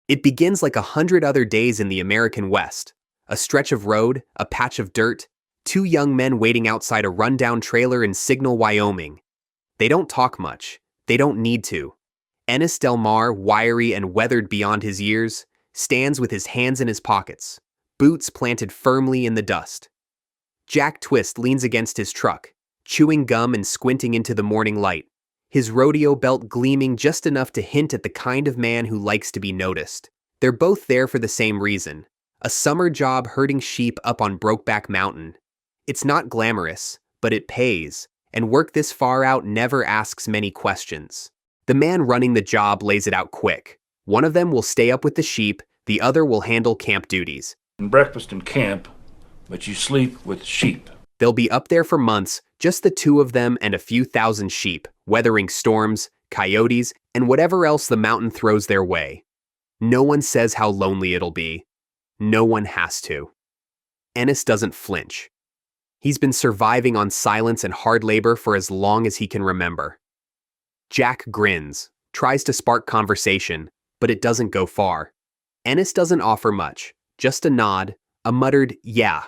It begins like 100 other days in the American West. A stretch of road, a patch of dirt, two young men waiting outside a rundown trailer in Signal, Wyoming. They don't talk much. They don't need to. Ennis Del Mar, wiry and weathered beyond his years, stands with his hands in his pockets, boots planted firmly in the dust. Jack Twist leans against his truck, chewing gum and squinting into the morning light, his rodeo belt gleaming just enough to hint at the kind of man who likes to be noticed. They're both there for the same reason, a summer job herding sheep up on Brokeback Mountain. It's not glamorous, but it pays, and work this far out never asks many questions. The man running the job lays it out quick. One of them will stay up with the sheep, the other will handle camp duties. Breakfast in camp, but you sleep with sheep. They'll be up there for months, just the two of them and a few thousand sheep, weathering storms, coyotes, and whatever else the mountain throws their way. No one says how lonely it'll be. No one has to. Ennis doesn't flinch. He's been surviving on silence and hard labor for as long as he can remember. Jack grins, tries to spark conversation, but it doesn't go far. Ennis doesn't offer much, just a nod, a muttered yeah,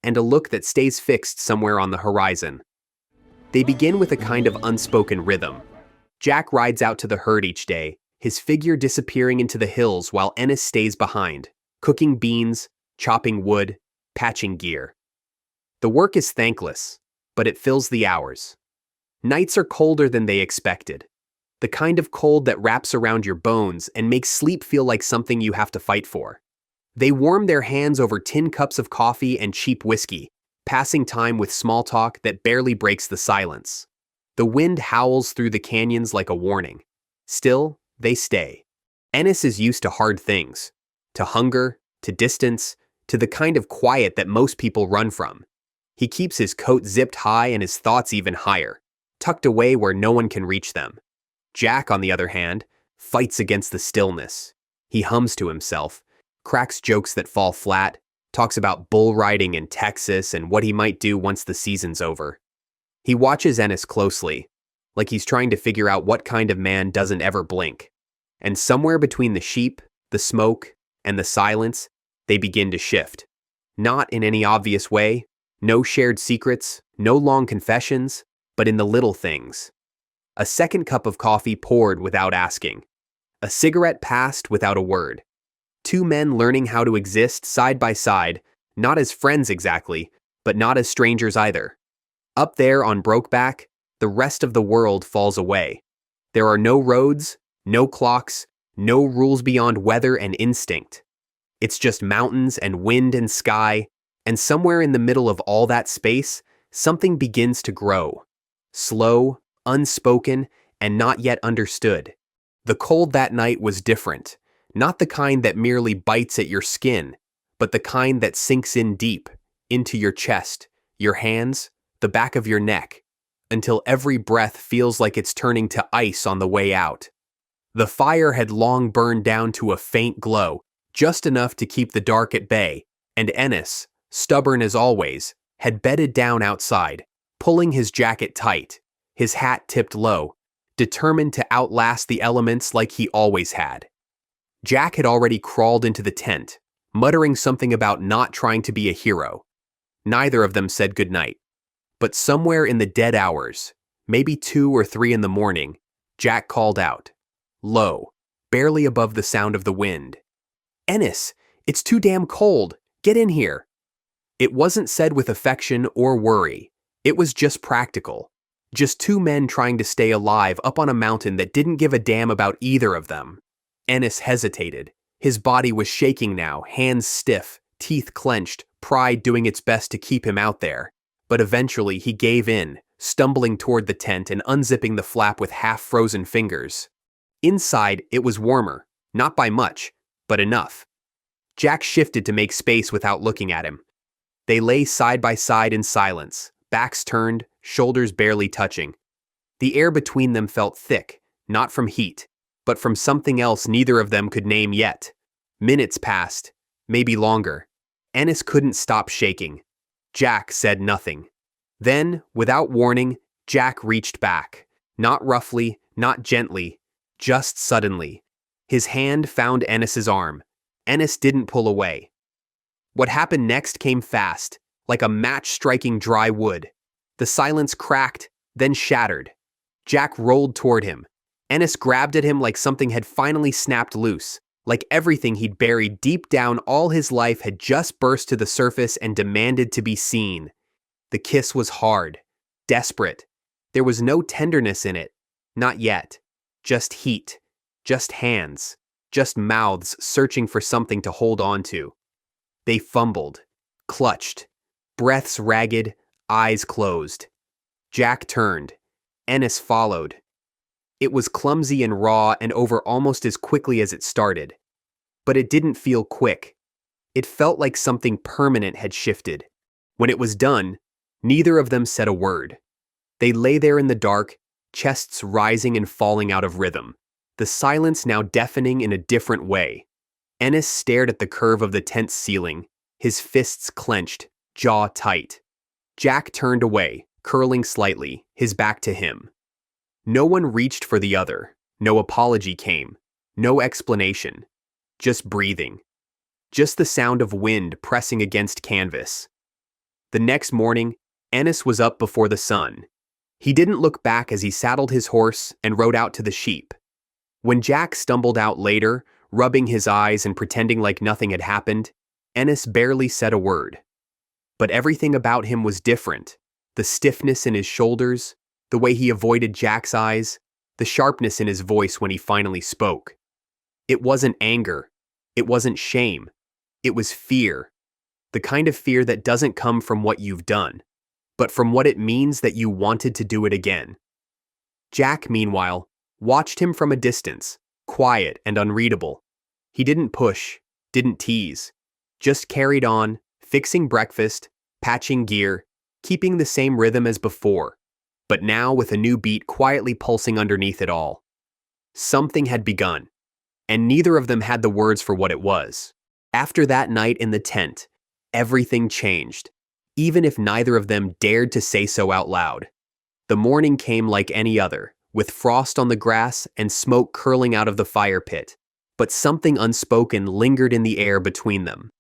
and a look that stays fixed somewhere on the horizon. They begin with a kind of unspoken rhythm. Jack rides out to the herd each day, his figure disappearing into the hills while Ennis stays behind, cooking beans, chopping wood, patching gear. The work is thankless, but it fills the hours. Nights are colder than they expected. The kind of cold that wraps around your bones and makes sleep feel like something you have to fight for. They warm their hands over tin cups of coffee and cheap whiskey, passing time with small talk that barely breaks the silence. The wind howls through the canyons like a warning. Still, they stay. Ennis is used to hard things. To hunger, to distance, to the kind of quiet that most people run from. He keeps his coat zipped high and his thoughts even higher, tucked away where no one can reach them. Jack, on the other hand, fights against the stillness. He hums to himself, cracks jokes that fall flat, talks about bull riding in Texas and what he might do once the season's over. He watches Ennis closely, like he's trying to figure out what kind of man doesn't ever blink. And somewhere between the sheep, the smoke, and the silence, they begin to shift. Not in any obvious way, no shared secrets, no long confessions, but in the little things. A second cup of coffee poured without asking. A cigarette passed without a word. Two men learning how to exist side by side, not as friends exactly, but not as strangers either. Up there on Brokeback, the rest of the world falls away. There are no roads, no clocks, no rules beyond weather and instinct. It's just mountains and wind and sky, and somewhere in the middle of all that space, something begins to grow. Slow, unspoken, and not yet understood. The cold that night was different, not the kind that merely bites at your skin, but the kind that sinks in deep, into your chest, your hands, the back of your neck, until every breath feels like it's turning to ice on the way out. The fire had long burned down to a faint glow, just enough to keep the dark at bay, and Ennis, stubborn as always, had bedded down outside, pulling his jacket tight, his hat tipped low, determined to outlast the elements like he always had. Jack had already crawled into the tent, muttering something about not trying to be a hero. Neither of them said goodnight. But somewhere in the dead hours, maybe 2 or 3 in the morning, Jack called out, low, barely above the sound of the wind. "Ennis, it's too damn cold. Get in here." It wasn't said with affection or worry. It was just practical. Just two men trying to stay alive up on a mountain that didn't give a damn about either of them. Ennis hesitated. His body was shaking now, hands stiff, teeth clenched, pride doing its best to keep him out there. But eventually he gave in, stumbling toward the tent and unzipping the flap with half-frozen fingers. Inside, it was warmer, not by much, but enough. Jack shifted to make space without looking at him. They lay side by side in silence, backs turned, shoulders barely touching. The air between them felt thick, not from heat, but from something else neither of them could name yet. Minutes passed, maybe longer. Ennis couldn't stop shaking. Jack said nothing. Then, without warning, Jack reached back. Not roughly, not gently, just suddenly. His hand found Ennis's arm. Ennis didn't pull away. What happened next came fast, like a match striking dry wood. The silence cracked, then shattered. Jack rolled toward him. Ennis grabbed at him like something had finally snapped loose, like everything he'd buried deep down all his life had just burst to the surface and demanded to be seen. The kiss was hard, desperate. There was no tenderness in it. Not yet. Just heat. Just hands. Just mouths searching for something to hold on to. They fumbled. Clutched. Breaths ragged. Eyes closed. Jack turned. Ennis followed. It was clumsy and raw and over almost as quickly as it started. But it didn't feel quick. It felt like something permanent had shifted. When it was done, neither of them said a word. They lay there in the dark, chests rising and falling out of rhythm, the silence now deafening in a different way. Ennis stared at the curve of the tent's ceiling, his fists clenched, jaw tight. Jack turned away, curling slightly, his back to him. No one reached for the other. No apology came. No explanation. Just breathing. Just the sound of wind pressing against canvas. The next morning, Ennis was up before the sun. He didn't look back as he saddled his horse and rode out to the sheep. When Jack stumbled out later, rubbing his eyes and pretending like nothing had happened, Ennis barely said a word. But everything about him was different. The stiffness in his shoulders, the way he avoided Jack's eyes, the sharpness in his voice when he finally spoke. It wasn't anger. It wasn't shame. It was fear. The kind of fear that doesn't come from what you've done, but from what it means that you wanted to do it again. Jack, meanwhile, watched him from a distance, quiet and unreadable. He didn't push, didn't tease, just carried on, fixing breakfast, patching gear, keeping the same rhythm as before, but now with a new beat quietly pulsing underneath it all. Something had begun, and neither of them had the words for what it was. After that night in the tent, everything changed, even if neither of them dared to say so out loud. The morning came like any other, with frost on the grass and smoke curling out of the fire pit, but something unspoken lingered in the air between them.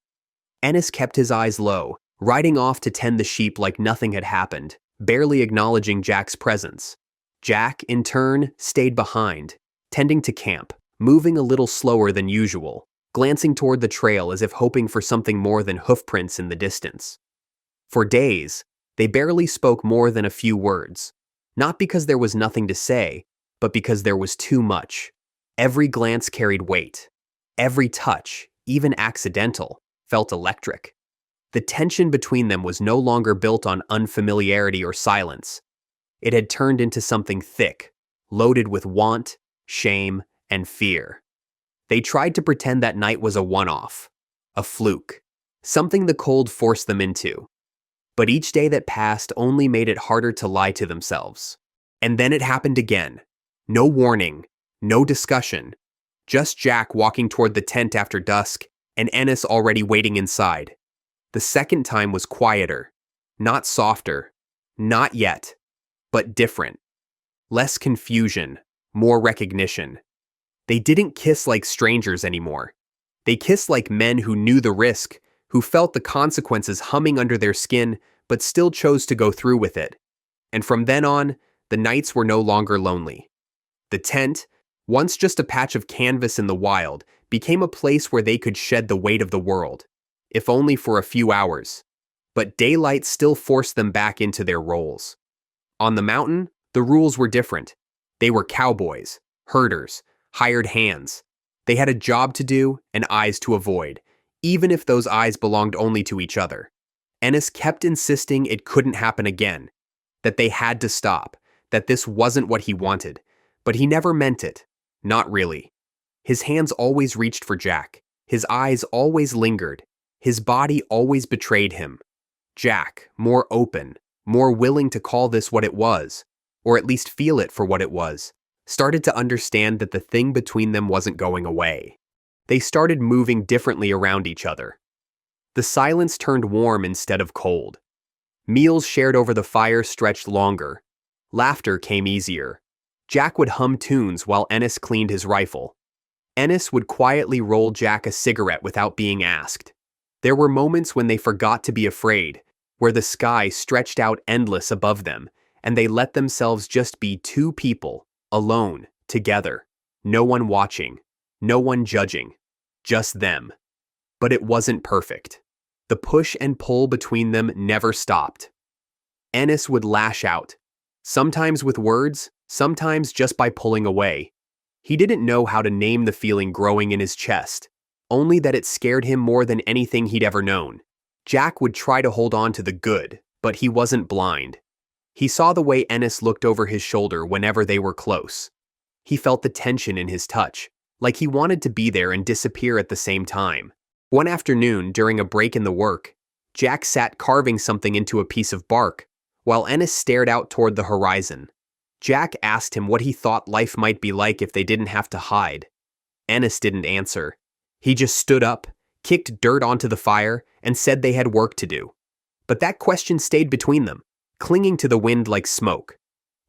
Ennis kept his eyes low, riding off to tend the sheep like nothing had happened, barely acknowledging Jack's presence. Jack, in turn, stayed behind, tending to camp, moving a little slower than usual, glancing toward the trail as if hoping for something more than hoofprints in the distance. For days, they barely spoke more than a few words, not because there was nothing to say, but because there was too much. Every glance carried weight. Every touch, even accidental, felt electric. The tension between them was no longer built on unfamiliarity or silence. It had turned into something thick, loaded with want, shame, and fear. They tried to pretend that night was a one-off, a fluke, something the cold forced them into. But each day that passed only made it harder to lie to themselves. And then it happened again. No warning, no discussion. Just Jack walking toward the tent after dusk, and Ennis already waiting inside. The second time was quieter, not softer, not yet, but different. Less confusion, more recognition. They didn't kiss like strangers anymore. They kissed like men who knew the risk, who felt the consequences humming under their skin, but still chose to go through with it. And from then on, the nights were no longer lonely. The tent, once just a patch of canvas in the wild, became a place where they could shed the weight of the world, if only for a few hours. But daylight still forced them back into their roles. On the mountain, the rules were different. They were cowboys, herders, hired hands. They had a job to do and eyes to avoid, even if those eyes belonged only to each other. Ennis kept insisting it couldn't happen again, that they had to stop, that this wasn't what he wanted, but he never meant it. Not really. His hands always reached for Jack. His eyes always lingered. His body always betrayed him. Jack, more open, more willing to call this what it was, or at least feel it for what it was, started to understand that the thing between them wasn't going away. They started moving differently around each other. The silence turned warm instead of cold. Meals shared over the fire stretched longer. Laughter came easier. Jack would hum tunes while Ennis cleaned his rifle. Ennis would quietly roll Jack a cigarette without being asked. There were moments when they forgot to be afraid, where the sky stretched out endless above them, and they let themselves just be two people, alone, together. No one watching, no one judging, just them. But it wasn't perfect. The push and pull between them never stopped. Ennis would lash out, sometimes with words, sometimes just by pulling away. He didn't know how to name the feeling growing in his chest, only that it scared him more than anything he'd ever known. Jack would try to hold on to the good, but he wasn't blind. He saw the way Ennis looked over his shoulder whenever they were close. He felt the tension in his touch, like he wanted to be there and disappear at the same time. One afternoon, during a break in the work, Jack sat carving something into a piece of bark, while Ennis stared out toward the horizon. Jack asked him what he thought life might be like if they didn't have to hide. Ennis didn't answer. He just stood up, kicked dirt onto the fire, and said they had work to do. But that question stayed between them, clinging to the wind like smoke.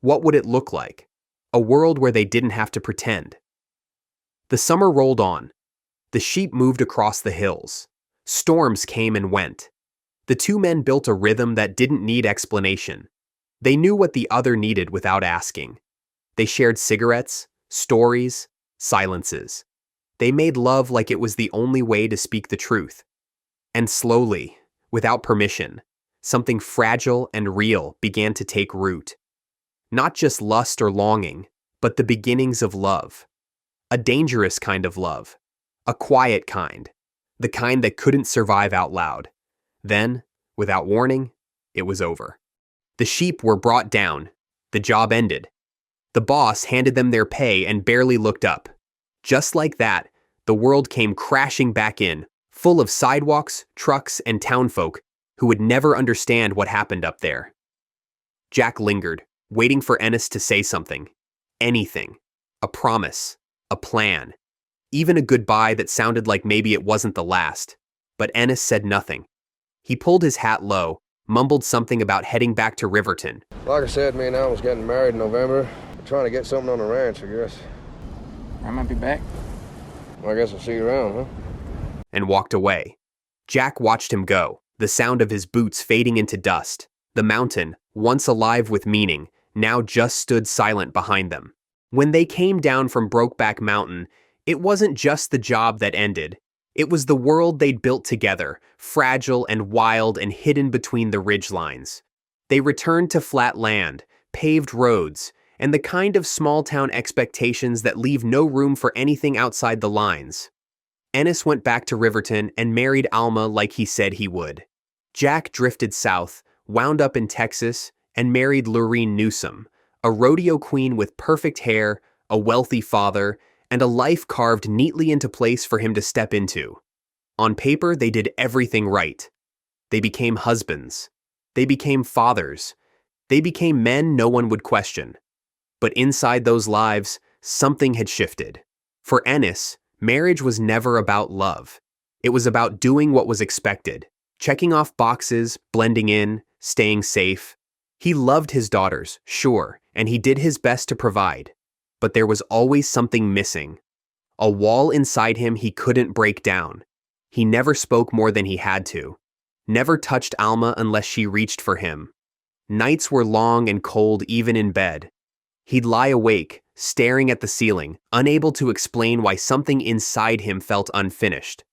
What would it look like? A world where they didn't have to pretend. The summer rolled on. The sheep moved across the hills. Storms came and went. The two men built a rhythm that didn't need explanation. They knew what the other needed without asking. They shared cigarettes, stories, silences. They made love like it was the only way to speak the truth. And slowly, without permission, something fragile and real began to take root. Not just lust or longing, but the beginnings of love. A dangerous kind of love. A quiet kind. The kind that couldn't survive out loud. Then, without warning, it was over. The sheep were brought down. The job ended. The boss handed them their pay and barely looked up. Just like that, the world came crashing back in, full of sidewalks, trucks, and townfolk who would never understand what happened up there. Jack lingered, waiting for Ennis to say something. Anything. A promise. A plan. Even a goodbye that sounded like maybe it wasn't the last. But Ennis said nothing. He pulled his hat low, mumbled something about heading back to Riverton. Like I said, me and Al was getting married in November. We're trying to get something on the ranch, I guess. I might be back. I guess I'll see you around, huh? And walked away. Jack watched him go, the sound of his boots fading into dust. The mountain, once alive with meaning, now just stood silent behind them. When they came down from Brokeback Mountain, it wasn't just the job that ended. It was the world they'd built together, fragile and wild and hidden between the ridge lines. They returned to flat land, paved roads, and the kind of small-town expectations that leave no room for anything outside the lines. Ennis went back to Riverton and married Alma like he said he would. Jack drifted south, wound up in Texas, and married Lorene Newsom, a rodeo queen with perfect hair, a wealthy father, and a life carved neatly into place for him to step into. On paper, they did everything right. They became husbands. They became fathers. They became men no one would question. But inside those lives, something had shifted. For Ennis, marriage was never about love. It was about doing what was expected, checking off boxes, blending in, staying safe. He loved his daughters, sure, and he did his best to provide. But there was always something missing. A wall inside him he couldn't break down. He never spoke more than he had to. Never touched Alma unless she reached for him. Nights were long and cold even in bed. He'd lie awake, staring at the ceiling, unable to explain why something inside him felt unfinished.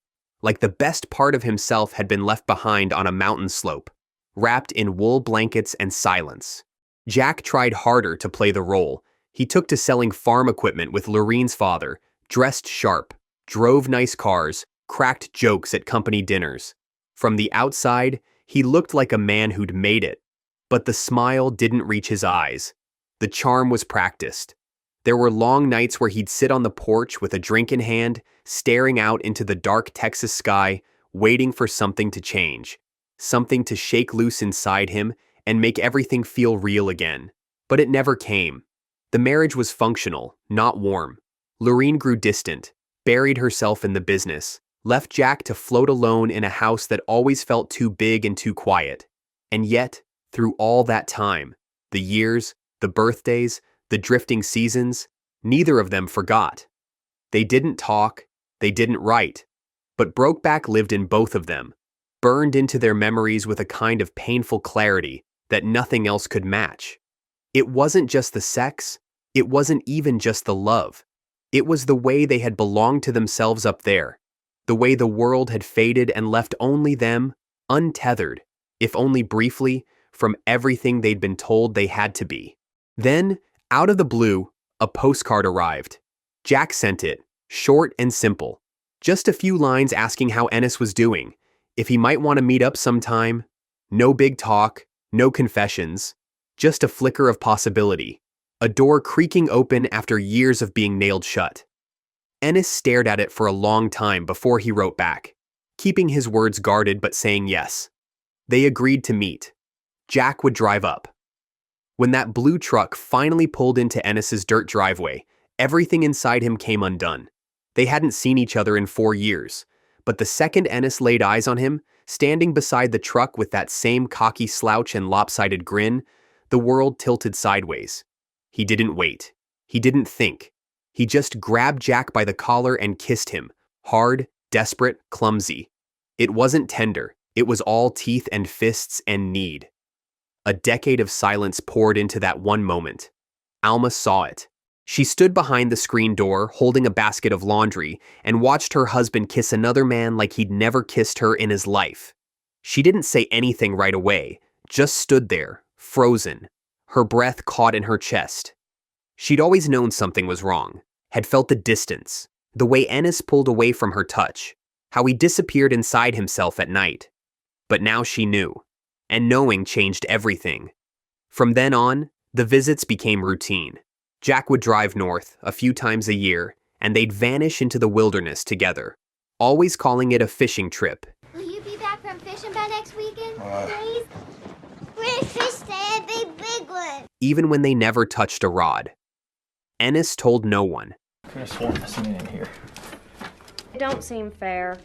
Like the best part of himself had been left behind on a mountain slope, wrapped in wool blankets and silence. Jack tried harder to play the role. He took to selling farm equipment with Lorene's father, dressed sharp, drove nice cars, cracked jokes at company dinners. From the outside, he looked like a man who'd made it. But the smile didn't reach his eyes. The charm was practiced. There were long nights where he'd sit on the porch with a drink in hand, staring out into the dark Texas sky, waiting for something to change. Something to shake loose inside him and make everything feel real again. But it never came. The marriage was functional, not warm. Lorene grew distant, buried herself in the business, left Jack to float alone in a house that always felt too big and too quiet. And yet, through all that time, the years, the birthdays, the drifting seasons, neither of them forgot. They didn't talk, they didn't write, but Brokeback lived in both of them, burned into their memories with a kind of painful clarity that nothing else could match. It wasn't just the sex, it wasn't even just the love. It was the way they had belonged to themselves up there, the way the world had faded and left only them, untethered, if only briefly, from everything they'd been told they had to be. Then, out of the blue, a postcard arrived. Jack sent it, short and simple. Just a few lines asking how Ennis was doing, if he might want to meet up sometime. No big talk, no confessions, just a flicker of possibility. A door creaking open after years of being nailed shut. Ennis stared at it for a long time before he wrote back, keeping his words guarded but saying yes. They agreed to meet. Jack would drive up. When that blue truck finally pulled into Ennis's dirt driveway, everything inside him came undone. They hadn't seen each other in 4 years, but the second Ennis laid eyes on him, standing beside the truck with that same cocky slouch and lopsided grin, the world tilted sideways. He didn't wait. He didn't think. He just grabbed Jack by the collar and kissed him, hard, desperate, clumsy. It wasn't tender. It was all teeth and fists and need. A decade of silence poured into that one moment. Alma saw it. She stood behind the screen door, holding a basket of laundry, and watched her husband kiss another man like he'd never kissed her in his life. She didn't say anything right away, just stood there, frozen, her breath caught in her chest. She'd always known something was wrong, had felt the distance, the way Ennis pulled away from her touch, how he disappeared inside himself at night. But now she knew, and knowing changed everything. From then on, the visits became routine. Jack would drive north a few times a year, and they'd vanish into the wilderness together, always calling it a fishing trip. Will you be back from fishing by next weekend, please? We're gonna fish the big one. Even when they never touched a rod. Ennis told no one. Could have sworn I seen it in here. It don't seem fair.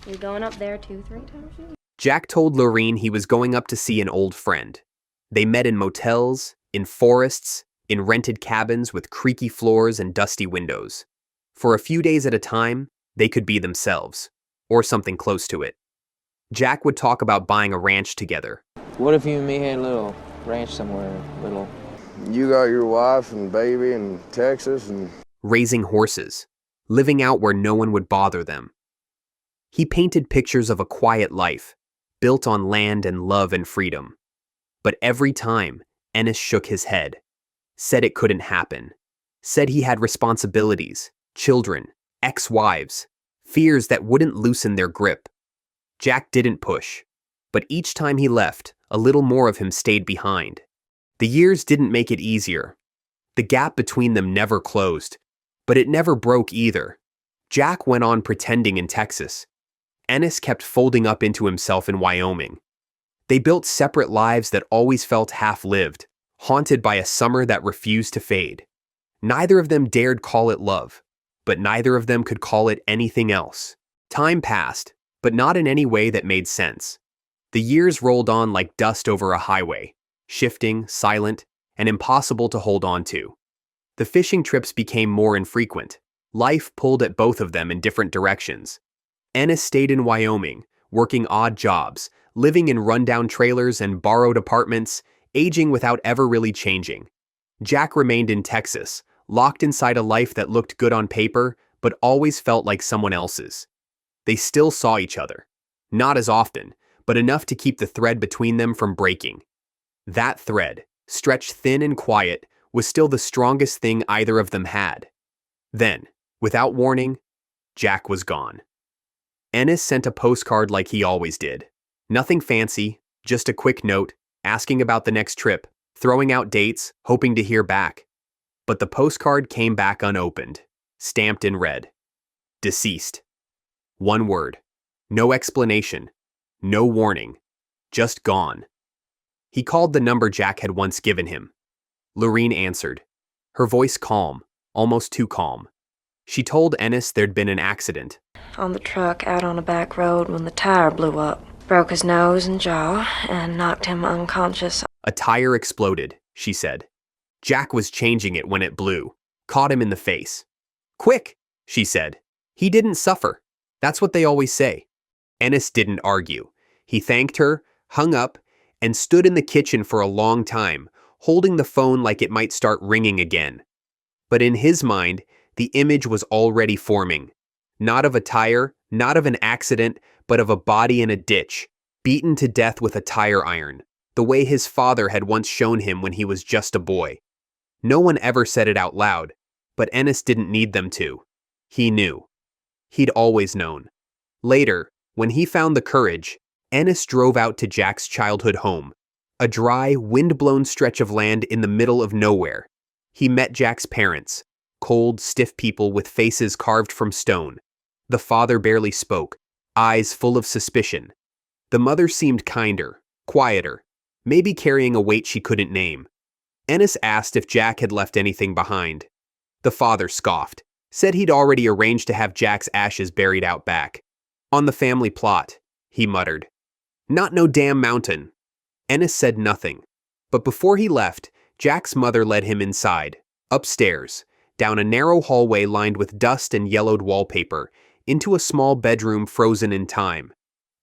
You're going up there 2-3 times a year? Jack told Lorene he was going up to see an old friend. They met in motels, in forests, in rented cabins with creaky floors and dusty windows. For a few days at a time, they could be themselves, or something close to it. Jack would talk about buying a ranch together. What if you and me had a little ranch somewhere, little? You got your wife and baby in Texas and... Raising horses, living out where no one would bother them. He painted pictures of a quiet life, built on land and love and freedom. But every time, Ennis shook his head, said it couldn't happen, said he had responsibilities, children, ex-wives, fears that wouldn't loosen their grip. Jack didn't push, but each time he left, a little more of him stayed behind. The years didn't make it easier. The gap between them never closed, but it never broke either. Jack went on pretending in Texas. Ennis kept folding up into himself in Wyoming. They built separate lives that always felt half-lived, haunted by a summer that refused to fade. Neither of them dared call it love, but neither of them could call it anything else. Time passed, but not in any way that made sense. The years rolled on like dust over a highway, shifting, silent, and impossible to hold on to. The fishing trips became more infrequent. Life pulled at both of them in different directions. Ennis stayed in Wyoming, working odd jobs, living in rundown trailers and borrowed apartments, aging without ever really changing. Jack remained in Texas, locked inside a life that looked good on paper, but always felt like someone else's. They still saw each other. Not as often, but enough to keep the thread between them from breaking. That thread, stretched thin and quiet, was still the strongest thing either of them had. Then, without warning, Jack was gone. Ennis sent a postcard like he always did. Nothing fancy, just a quick note, asking about the next trip, throwing out dates, hoping to hear back. But the postcard came back unopened, stamped in red. Deceased. One word. No explanation. No warning. Just gone. He called the number Jack had once given him. Lorene answered, her voice calm, almost too calm. She told Ennis there'd been an accident. On the truck out on a back road when the tire blew up. Broke his nose and jaw and knocked him unconscious. A tire exploded, she said. Jack was changing it when it blew, caught him in the face. Quick! she said. He didn't suffer. That's what they always say. Ennis didn't argue. He thanked her, hung up, and stood in the kitchen for a long time, holding the phone like it might start ringing again. But in his mind, the image was already forming. Not of a tire, not of an accident, but of a body in a ditch, beaten to death with a tire iron, the way his father had once shown him when he was just a boy. No one ever said it out loud, but Ennis didn't need them to. He knew. He'd always known. Later, when he found the courage, Ennis drove out to Jack's childhood home, a dry, wind-blown stretch of land in the middle of nowhere. He met Jack's parents, cold, stiff people with faces carved from stone. The father barely spoke, eyes full of suspicion. The mother seemed kinder, quieter, maybe carrying a weight she couldn't name. Ennis asked if Jack had left anything behind. The father scoffed, said he'd already arranged to have Jack's ashes buried out back. On the family plot, he muttered. Not no damn mountain. Ennis said nothing, but before he left, Jack's mother led him inside, upstairs, down a narrow hallway lined with dust and yellowed wallpaper, into a small bedroom frozen in time.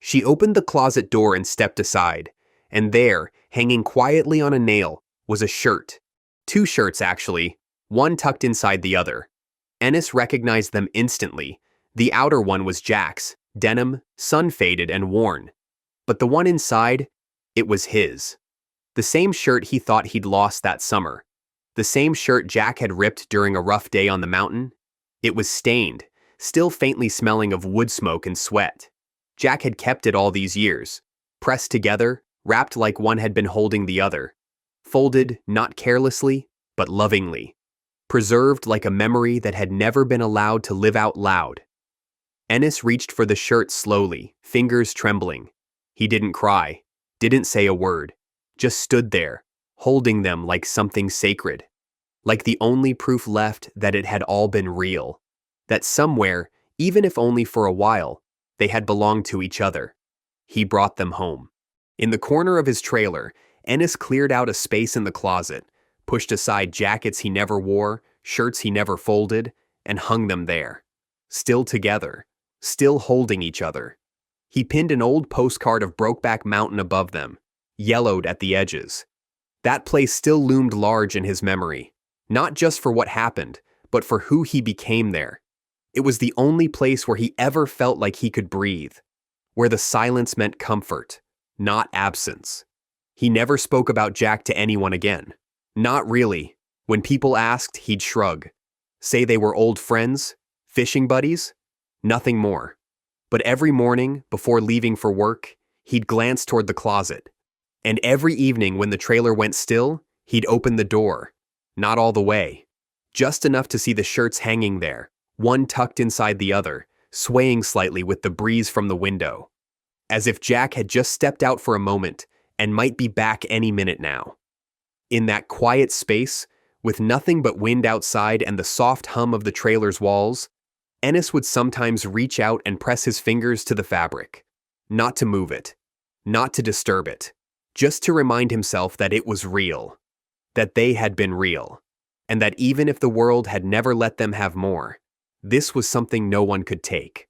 She opened the closet door and stepped aside, and there, hanging quietly on a nail, was a shirt. 2 shirts, actually, one tucked inside the other. Ennis recognized them instantly. The outer one was Jack's, denim, sun-faded and worn. But the one inside, it was his. The same shirt he thought he'd lost that summer. The same shirt Jack had ripped during a rough day on the mountain. It was stained, still faintly smelling of wood smoke and sweat. Jack had kept it all these years, pressed together, wrapped like one had been holding the other. Folded, not carelessly, but lovingly. Preserved like a memory that had never been allowed to live out loud. Ennis reached for the shirt slowly, fingers trembling. He didn't cry, didn't say a word, just stood there, holding them like something sacred. Like the only proof left that it had all been real. That somewhere, even if only for a while, they had belonged to each other. He brought them home. In the corner of his trailer, Ennis cleared out a space in the closet, pushed aside jackets he never wore, shirts he never folded, and hung them there. Still together, still holding each other. He pinned an old postcard of Brokeback Mountain above them, yellowed at the edges. That place still loomed large in his memory, not just for what happened, but for who he became there. It was the only place where he ever felt like he could breathe, where the silence meant comfort, not absence. He never spoke about Jack to anyone again. Not really. When people asked, he'd shrug. Say they were old friends, fishing buddies, nothing more. But every morning, before leaving for work, he'd glance toward the closet. And every evening when the trailer went still, he'd open the door. Not all the way. Just enough to see the shirts hanging there, one tucked inside the other, swaying slightly with the breeze from the window. As if Jack had just stepped out for a moment and might be back any minute now. In that quiet space, with nothing but wind outside and the soft hum of the trailer's walls, Ennis would sometimes reach out and press his fingers to the fabric. Not to move it. Not to disturb it. Just to remind himself that it was real. That they had been real. And that even if the world had never let them have more, this was something no one could take.